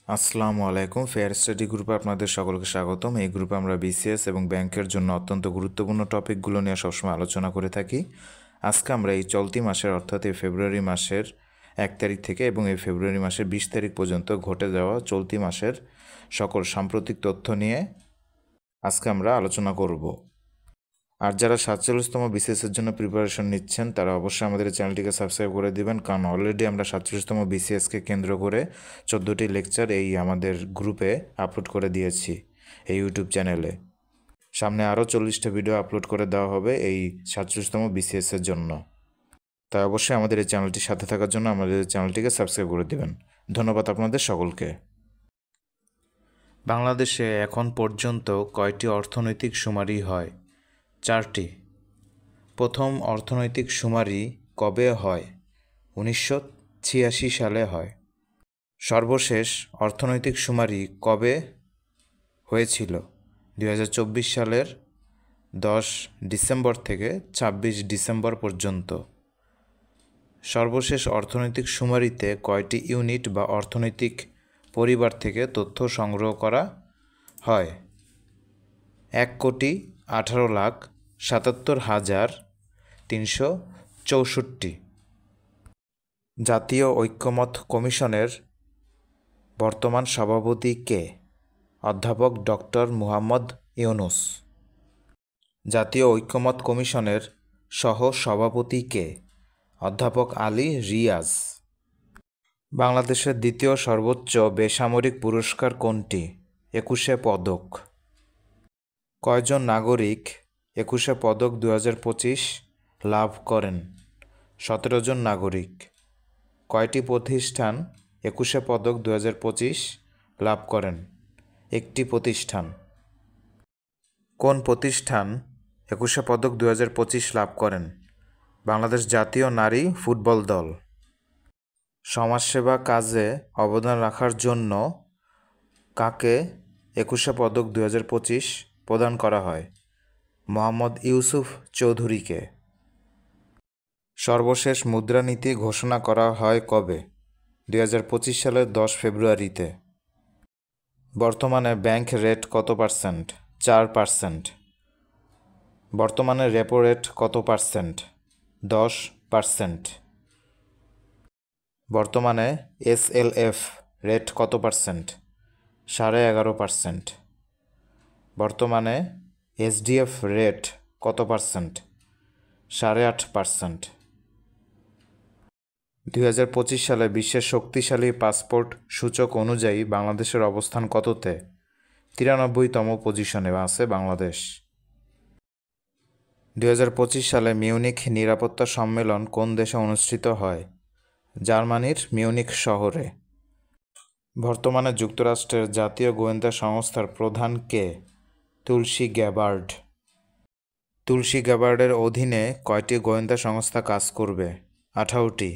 আসসালামু আলাইকুম। Fair study গ্রুপে আপনাদের সকলকে স্বাগতম। এই গ্রুপে আমরা বিসিএস এবং ব্যাংকের জন্য অত্যন্ত গুরুত্বপূর্ণ টপিকগুলো নিয়ে সবসময় আলোচনা করে থাকি। আজকে আমরা এই চলতি মাসের অর্থাৎ এই ফেব্রুয়ারি মাসের 1 তারিখ থেকে এবং এই ফেব্রুয়ারি মাসের 20 তারিখ পর্যন্ত ঘটে যাওয়া চলতি মাসের সকল সাম্প্রতিক তথ্য নিয়ে আজকে আমরা আলোচনা করব। আর যারা 47তম বিসিএসের জন্য প্রিপারেশন নিচ্ছেন তারা অবশ্যই আমাদের চ্যানেলটিকে সাবস্ক্রাইব করে দিবেন, কারণ অলরেডি আমরা 47তম বিসিএসকে কেন্দ্র করে 14টি লেকচার এই আমাদের গ্রুপে আপলোড করে দিয়েছি এই ইউটিউব চ্যানেলে। সামনে আরও 40টা ভিডিও আপলোড করে দেওয়া হবে এই 47তম বিসিএসের জন্য। তাই অবশ্যই আমাদের এই চ্যানেলটির সাথে থাকার জন্য আমাদের চ্যানেলটিকে সাবস্ক্রাইব করে দিবেন। ধন্যবাদ আপনাদের সকলকে। বাংলাদেশে এখন পর্যন্ত কয়টি অর্থনৈতিক শুমারি হয়? 4টি। প্রথম অর্থনৈতিক শুমারি কবে হয়? 1986 সালে হয়। সর্বশেষ অর্থনৈতিক শুমারি কবে হয়েছিল? 2024 সালের 10 ডিসেম্বর থেকে 26 ডিসেম্বর পর্যন্ত। সর্বশেষ অর্থনৈতিক শুমারিতে কয়টি ইউনিট বা অর্থনৈতিক পরিবার থেকে তথ্য সংগ্রহ করা হয়? 1,18,77,364। জাতীয় ঐকমত্য কমিশনের বর্তমান সভাপতি কে? অধ্যাপক ডক্টর মুহাম্মদ ইউনূস। জাতীয় ঐকমত্য কমিশনের সহ সভাপতি কে? অধ্যাপক আলী রিয়াজ। বাংলাদেশের দ্বিতীয় সর্বোচ্চ বেসামরিক পুরস্কার কোনটি? 21শে পদক। কয়জন নাগরিক 21শে পদক 2025 লাভ করেন? 17 জন নাগরিক। কয়টি প্রতিষ্ঠান 21শে পদক 2025 লাভ করেন? একটি প্রতিষ্ঠান। কোন প্রতিষ্ঠান 21শে পদক 2025 লাভ করেন? বাংলাদেশ জাতীয় নারী ফুটবল দল। সমাজসেবা কাজে অবদান রাখার জন্য কাকে 21শে পদক 2025 প্রদান করা হয়? মোহাম্মদ ইউসুফ চৌধুরীকে। সর্বশেষ মুদ্রানীতি ঘোষণা করা হয় কবে? 2025 সালের 10 ফেব্রুয়ারিতে। বর্তমানে ব্যাংক রেট কত %? 4%। বর্তমানে রেপো রেট কত %? 10%। বর্তমানে SLF রেট কত %? 11.5%। বর্তমানে SDF রেট কত %? 8.5%। 2025 সালে বিশ্বের শক্তিশালী পাসপোর্ট সূচক অনুযায়ী বাংলাদেশের অবস্থান কততে? 93তম পজিশনে আছে বাংলাদেশ। 2025 সালে মিউনিখ নিরাপত্তা সম্মেলন কোন দেশে অনুষ্ঠিত হয়? জার্মানির মিউনিখ শহরে। বর্তমানে যুক্তরাষ্ট্রের জাতীয় গোয়েন্দা সংস্থার প্রধান কে? তুলসী গ্যাবার্ড। তুলসী গ্যাবার্ডের অধীনে কয়টি গোয়েন্দা সংস্থা কাজ করবে? 18টি।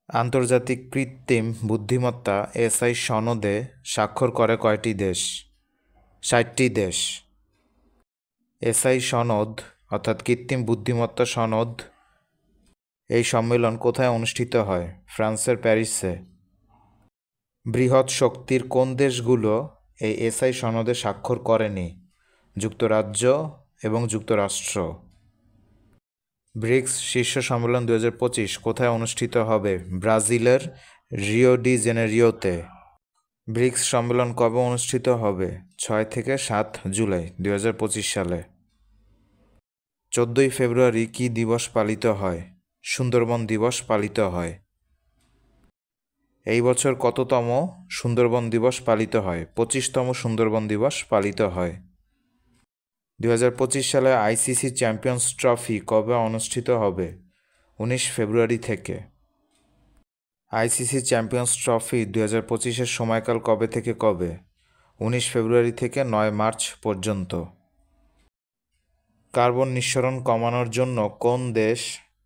আন্তর্জাতিক কৃত্রিম বুদ্ধিমত্তা SI সনদে স্বাক্ষর করে কয়টি দেশ? 60টি দেশ। SI সনদ অর্থাৎ কৃত্রিম বুদ্ধিমত্তা সনদ এই সম্মেলন কোথায় অনুষ্ঠিত হয়? ফ্রান্সের প্যারিসে। বৃহৎ শক্তির কোন দেশগুলো এই SI সনদে স্বাক্ষর করেনি? যুক্তরাজ্য এবং যুক্তরাষ্ট্র। ব্রিক্স শীর্ষ সম্মেলন 2025 কোথায় অনুষ্ঠিত হবে? ব্রাজিলের রিও ডি জেনেরিওতে। ব্রিক্স সম্মেলন কবে অনুষ্ঠিত হবে? 6 থেকে 7 জুলাই 2025 সালে। 14ই ফেব্রুয়ারি কী দিবস পালিত হয়? সুন্দরবন দিবস পালিত হয়। এই বছর কততম সুন্দরবন দিবস পালিত হয়? 25তম সুন্দরবন দিবস পালিত হয়। 2025 সালে ICC চ্যাম্পিয়ন্স ট্রফি কবে অনুষ্ঠিত হবে? 19 ফেব্রুয়ারি থেকে। ICC চ্যাম্পিয়ন্স ট্রফি 2025-এর সময়কাল কবে থেকে কবে? 19 ফেব্রুয়ারি থেকে 9 মার্চ পর্যন্ত। কার্বন নিঃসরণ কমানোর জন্য কোন দেশ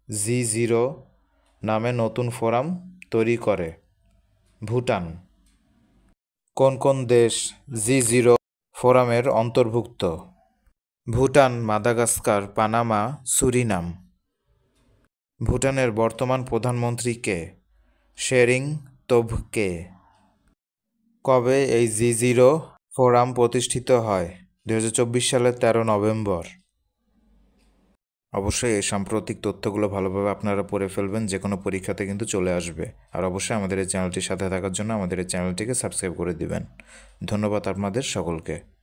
G0 নামে নতুন ফোরাম তৈরি করে? ভুটান। কোন কোন দেশ G0 ফোরামের অন্তর্ভুক্ত? Bhutan, Madagascar, Panama, Surinam. ভুটানের বর্তমান প্রধানমন্ত্রী কে? শেরিং তোবগে। কবে এই G0 ফোরাম প্রতিষ্ঠিত হয়? 2024 সালের 13 নভেম্বর। অবশ্যই এই সাম্প্রতিক তথ্যগুলো ভালোভাবে আপনারা পড়ে ফেলবেন, যে কোনো পরীক্ষাতে কিন্তু চলে আসবে। আর অবশ্যই আমাদের এই চ্যানেলটির সাথে থাকার জন্য আমাদের এই চ্যানেলটিকে সাবস্ক্রাইব করে দিবেন। ধন্যবাদ আপনাদের সকলকে।